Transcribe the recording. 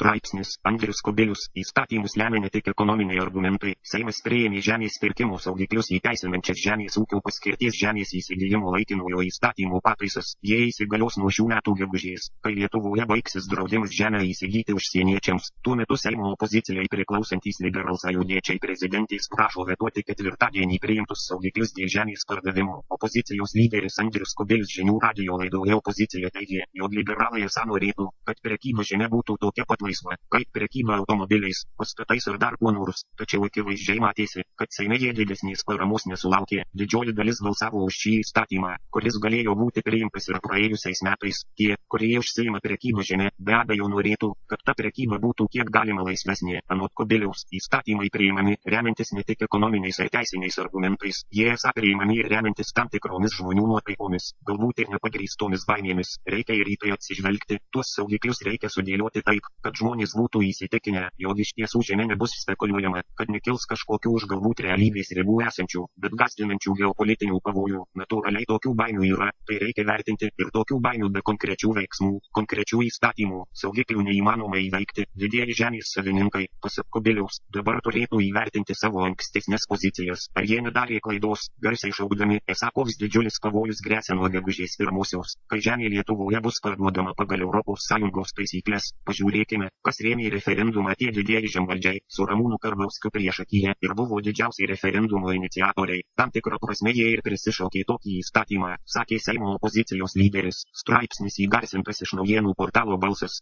Straipsnis Andrius Kubilius. Įstatymus lemia ne tik ekonominiai argumentai. Seimas priėmė žemės pirkimo saugiklius įteisinančias žemės ūkio paskirties žemės įsigijimo laikinojo įstatymo pataisas. Jie įsigalios nuo šių metų gegužės, kai Lietuvoje baigsis draudimas žemę įsigyti užsieniečiams. Tuo metu Seimo opozicijai priklausantys liberalsąjūdiečiai prezidentės prašo vetuoti ketvirtadienį priimtus saugiklius dėl žemės pardavimo. Opozicijos lyderis Andrius Kubilius žinių radijo laidoje opozicija teigė, jog liberalai esą norėtų, kad prekyba žemė būtų tokia pat laisva, kaip prekyba automobiliais, pastatais ir dar kuo nors, tačiau akivaizdžiai matėsi, kad Seime jie didesnės paramos nesulaukė. Didžioji dalis balsavo už šį įstatymą, kuris galėjo būti priimtas ir praėjusiais metais. Tie, kurie užsiima prekybą žemė, be abejo norėtų, kad ta prekyba būtų kiek galima laisvesnė. Anot Kubiliaus, įstatymai priimami remiantis ne tik ekonominiais ir teisiniais argumentais, jie esą priimami ir remiantis tam tikromis žmonių nuotaikomis, galbūt ir nepagrįstomis baimėmis. Reikia ir į tai atsižvelgti. Tuos saugiklius reikia sudėlioti taip, kad žmonės būtų įsitikinę, jog iš tiesų žemė nebus spekuliuojama, kad nekils kažkokių už galbūt realybės ribų esančių, bet gąsdinančių geopolitinių pavojų. Natūraliai tokių baimių yra, tai reikia vertinti, ir tokių baimių be konkrečių veiksmų, konkrečių įstatymų, saugiklių neįmanoma įveikti. Didieji žemės savininkai, pasak Kubiliaus, dabar turėtų įvertinti savo ankstesnes pozicijas. Ar jie nedarė klaidos, garsiai šaukdami, esą koks didžiulis pavojus gresia nuo gegužės 1-osios, kai žemė Lietuvoje bus parduodama pagal ES taisyklės. Pažiūrėkime, kas rėmė referendumą. Tie didieji žemvaldžiai su Ramūnu Karbauskiu priešakyje ir buvo didžiausiai referendumo iniciatoriai. Tam tikra prasme jie ir prisišaukė tokį įstatymą, sakė Seimo opozicijos lyderis. Straipsnis įgarsintas iš naujienų portalo Balsas.